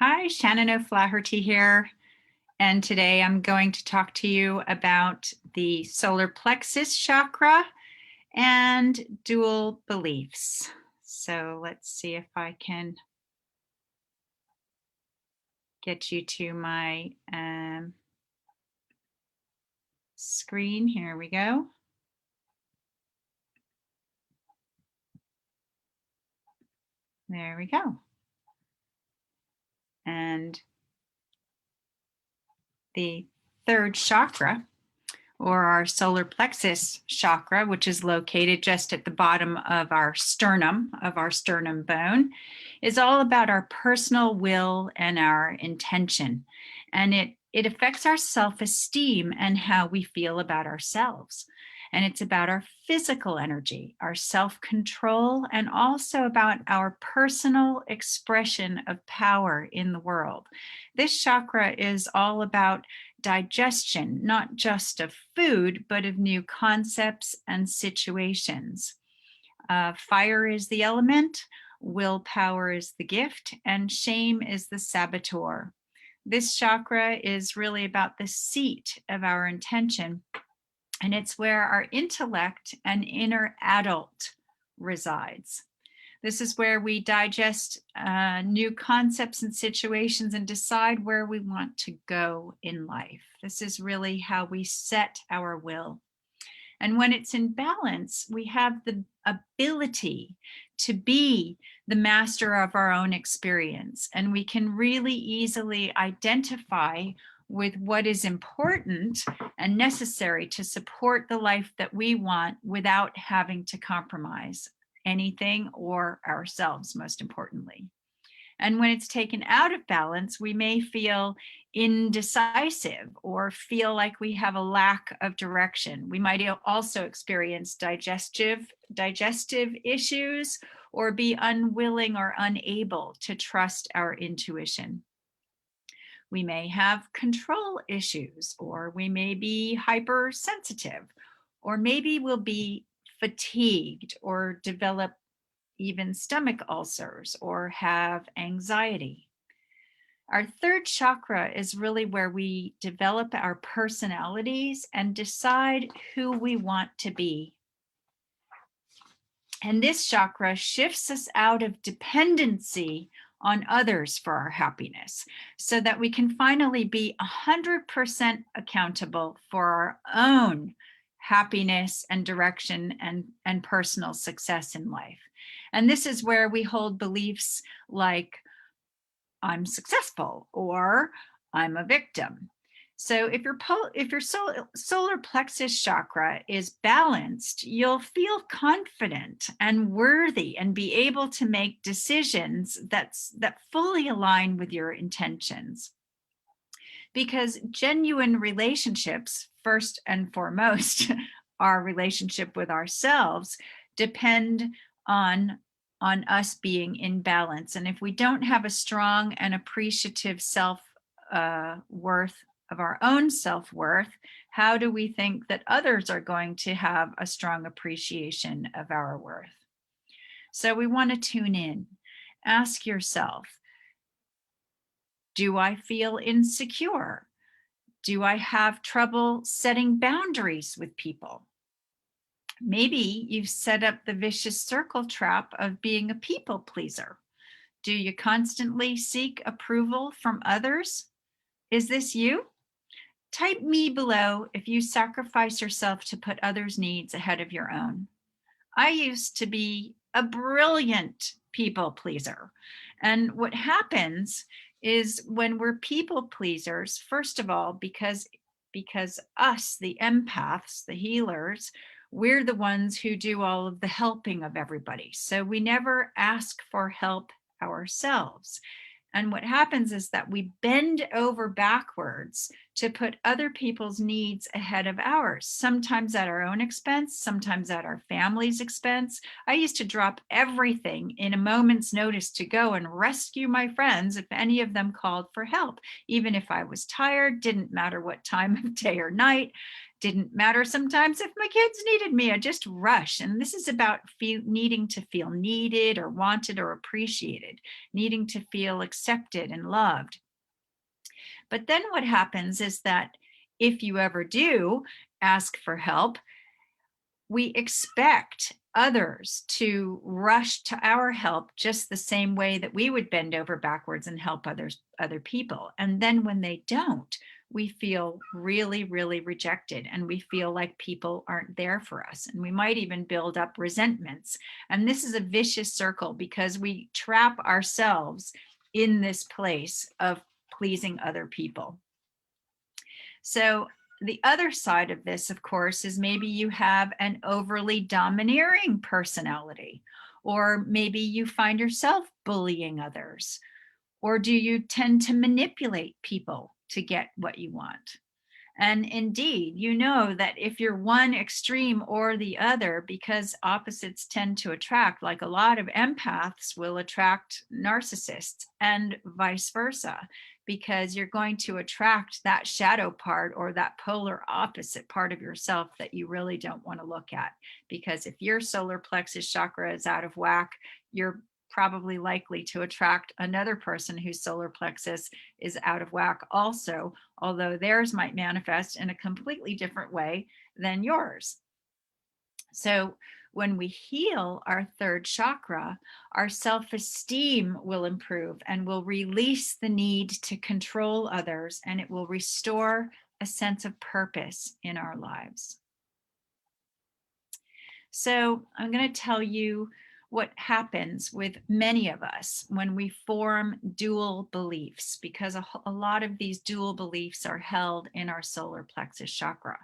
Hi, Shannon O'Flaherty here, and today I'm going to talk to you about the solar plexus chakra and dual beliefs. So let's see if I can get you to my screen. Here we go. There we go. And the third chakra, or our solar plexus chakra, which is located just at the bottom of our sternum bone, is all about our personal will and our intention. And it affects our self-esteem and how we feel about ourselves. And it's about our physical energy, our self-control, and also about our personal expression of power in the world. This chakra is all about digestion, not just of food, but of new concepts and situations. Fire is the element, willpower is the gift, and shame is the saboteur. This chakra is really about the seat of our intention, and it's where our intellect and inner adult resides. This is where we digest new concepts and situations and decide where we want to go in life. This is really how we set our will. And when it's in balance, we have the ability to be the master of our own experience. And we can really easily identify with what is important and necessary to support the life that we want without having to compromise anything or ourselves, most importantly. And when it's taken out of balance, we may feel indecisive or feel like we have a lack of direction. We might also experience digestive issues or be unwilling or unable to trust our intuition. We may have control issues, or we may be hypersensitive, or maybe we'll be fatigued or develop even stomach ulcers or have anxiety. Our third chakra is really where we develop our personalities and decide who we want to be. And this chakra shifts us out of dependency on others for our happiness so that we can finally be 100% accountable for our own happiness and direction and personal success in life. And this is where we hold beliefs like, I'm successful, or I'm a victim. So if your solar plexus chakra is balanced, you'll feel confident and worthy and be able to make decisions that fully align with your intentions. Because genuine relationships, first and foremost, our relationship with ourselves, depend on us being in balance. And if we don't have a strong and appreciative self-worth of our own self-worth, how do we think that others are going to have a strong appreciation of our worth? So we want to tune in. Ask yourself, do I feel insecure? Do I have trouble setting boundaries with people? Maybe you've set up the vicious circle trap of being a people pleaser. Do you constantly seek approval from others? Is this you? Type me below if you sacrifice yourself to put others' needs ahead of your own. I used to be a brilliant people pleaser. And what happens is when we're people pleasers, first of all, because us, the empaths, the healers, we're the ones who do all of the helping of everybody. So we never ask for help ourselves. And what happens is that we bend over backwards to put other people's needs ahead of ours, sometimes at our own expense, sometimes at our family's expense. I used to drop everything in a moment's notice to go and rescue my friends if any of them called for help, even if I was tired, didn't matter what time of day or night. Didn't matter sometimes if my kids needed me, I just rush. And this is about needing to feel needed or wanted or appreciated, needing to feel accepted and loved. But then what happens is that if you ever do ask for help, we expect others to rush to our help just the same way that we would bend over backwards and help other people. And then when they don't, we feel really, really rejected, and we feel like people aren't there for us. And we might even build up resentments. And this is a vicious circle because we trap ourselves in this place of pleasing other people. So the other side of this, of course, is maybe you have an overly domineering personality, or maybe you find yourself bullying others, or do you tend to manipulate people to get what you want? And indeed, you know that if you're one extreme or the other, because opposites tend to attract, like a lot of empaths will attract narcissists and vice versa, because you're going to attract that shadow part or that polar opposite part of yourself that you really don't want to look at. Because if your solar plexus chakra is out of whack, you're probably likely to attract another person whose solar plexus is out of whack also, although theirs might manifest in a completely different way than yours. So when we heal our third chakra, our self-esteem will improve and will release the need to control others, and it will restore a sense of purpose in our lives. So I'm going to tell you what happens with many of us when we form dual beliefs, because a lot of these dual beliefs are held in our solar plexus chakra.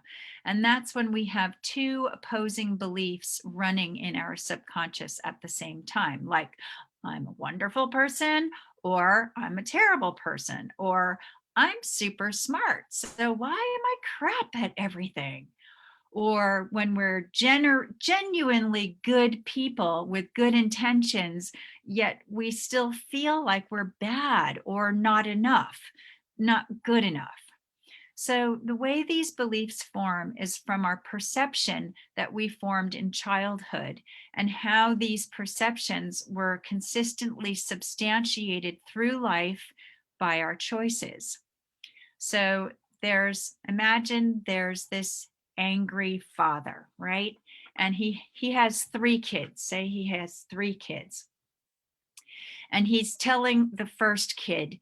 And that's when we have two opposing beliefs running in our subconscious at the same time, like I'm a wonderful person, or I'm a terrible person, or I'm super smart, so why am I crap at everything? Or when we're genuinely good people with good intentions, yet we still feel like we're bad or not enough, not good enough. So the way these beliefs form is from our perception that we formed in childhood, and how these perceptions were consistently substantiated through life by our choices. So imagine there's this angry father, right? And he has three kids. Say he has three kids. And he's telling the first kid,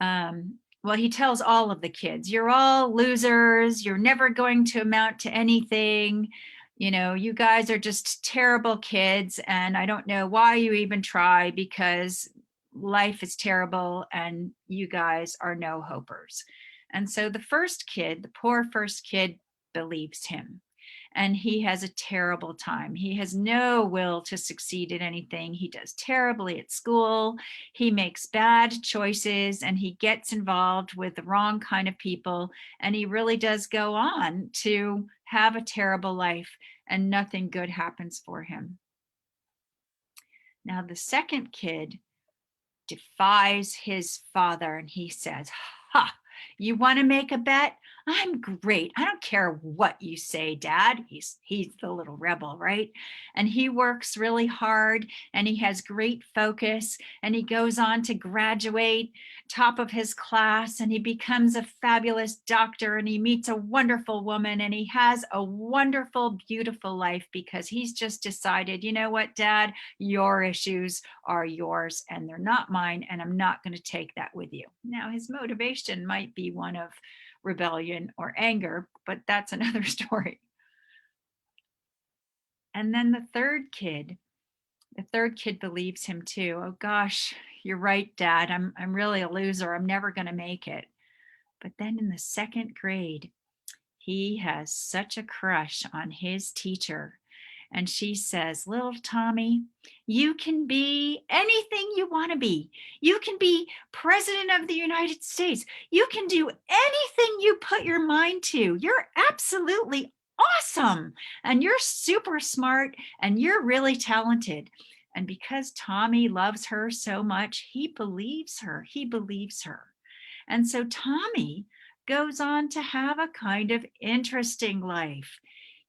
well, he tells all of the kids, you're all losers. You're never going to amount to anything. You know, you guys are just terrible kids. And I don't know why you even try, because life is terrible and you guys are no hopers. And so the first kid, the poor first kid, believes him. And he has a terrible time. He has no will to succeed at anything. He does terribly at school. He makes bad choices, and he gets involved with the wrong kind of people. And he really does go on to have a terrible life, and nothing good happens for him. Now, the second kid defies his father, and he says, ha, you want to make a bet? I'm great. I don't care what you say, Dad. He's the little rebel, right? And he works really hard, and he has great focus, and he goes on to graduate top of his class, and he becomes a fabulous doctor, and he meets a wonderful woman, and he has a wonderful, beautiful life, because he's just decided, you know what, Dad, your issues are yours and they're not mine, and I'm not going to take that with you. Now, his motivation might be one of rebellion or anger, but that's another story. And then the third kid believes him too. Oh gosh, you're right, Dad. I'm really a loser. I'm never going to make it. But then in the second grade, he has such a crush on his teacher. And she says, little Tommy, you can be anything you want to be. You can be president of the United States. You can do anything you put your mind to. You're absolutely awesome. And you're super smart, and you're really talented. And because Tommy loves her so much, he believes her. He believes her. And so Tommy goes on to have a kind of interesting life.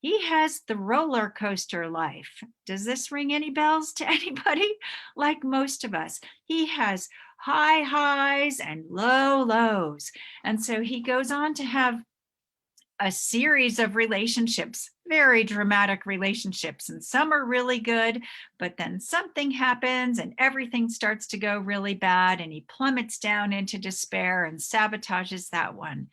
He has the roller coaster life. Does this ring any bells to anybody? Like most of us, he has high highs and low lows. And so he goes on to have a series of relationships, very dramatic relationships, and some are really good, but then something happens and everything starts to go really bad and he plummets down into despair and sabotages that one.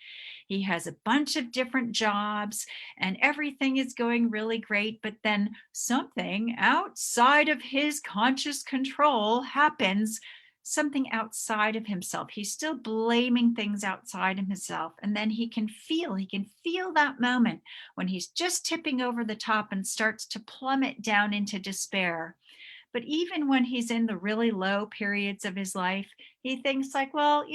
He has a bunch of different jobs and everything is going really great, but then something outside of his conscious control happens, something outside of himself. He's still blaming things outside of himself. And then he can feel that moment when he's just tipping over the top and starts to plummet down into despair. But even when he's in the really low periods of his life, he thinks like, well,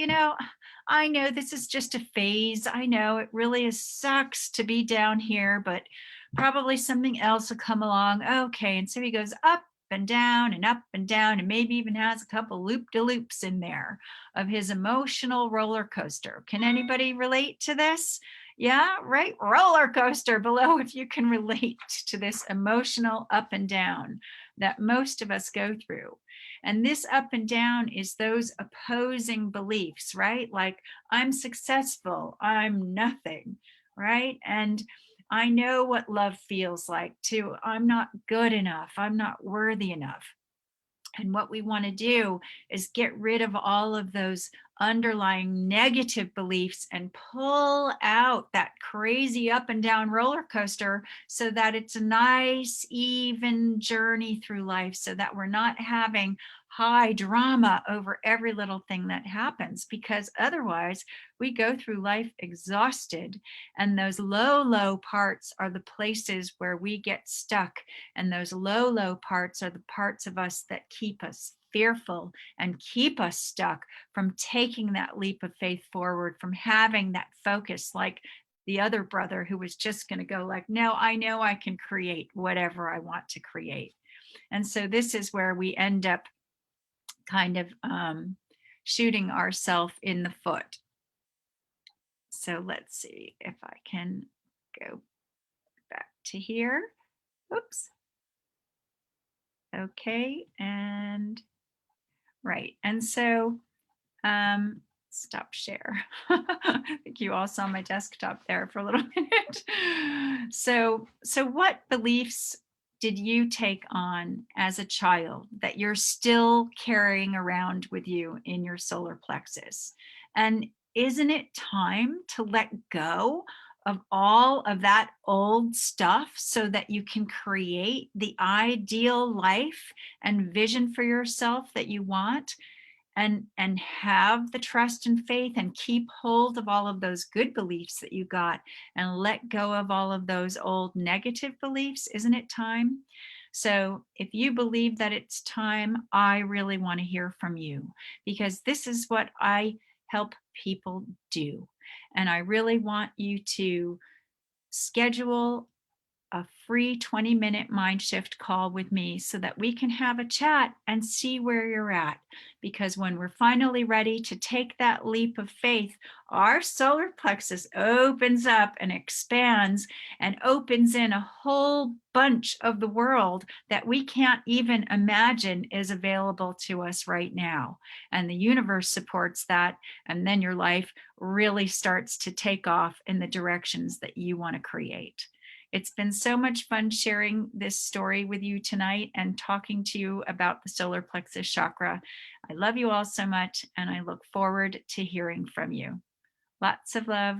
I know this is just a phase. I know it really sucks to be down here, but probably something else will come along. Okay. And so he goes up and down and up and down, and maybe even has a couple loop-de-loops in there of his emotional roller coaster. Can anybody relate to this? Yeah, right. Roller coaster below if you can relate to this emotional up and down that most of us go through. And this up and down is those opposing beliefs, right? Like, I'm successful, I'm nothing, right? And I know what love feels like too. I'm not good enough, I'm not worthy enough. And what we want to do is get rid of all of those underlying negative beliefs and pull out that crazy up and down roller coaster so that it's a nice, even journey through life, so that we're not having high drama over every little thing that happens, because otherwise we go through life exhausted. And those low parts are the places where we get stuck. And those low parts are the parts of us that keep us fearful and keep us stuck from taking that leap of faith forward, from having that focus like the other brother who was just going to go like, no, I know I can create whatever I want to create. And so this is where we end up kind of shooting ourselves in the foot. So let's see if I can go back to here. Oops. Okay, and right. And so stop share. I think you all saw my desktop there for a little minute. So what beliefs did you take on as a child that you're still carrying around with you in your solar plexus? And isn't it time to let go of all of that old stuff so that you can create the ideal life and vision for yourself that you want? And have the trust and faith and keep hold of all of those good beliefs that you got and let go of all of those old negative beliefs. Isn't it time? So if you believe that it's time, I really want to hear from you, because this is what I help people do. And I really want you to schedule a free 20-minute mind shift call with me so that we can have a chat and see where you're at. Because when we're finally ready to take that leap of faith, our solar plexus opens up and expands and opens in a whole bunch of the world that we can't even imagine is available to us right now. And the universe supports that. And then your life really starts to take off in the directions that you want to create. It's been so much fun sharing this story with you tonight and talking to you about the solar plexus chakra. I love you all so much, and I look forward to hearing from you. Lots of love.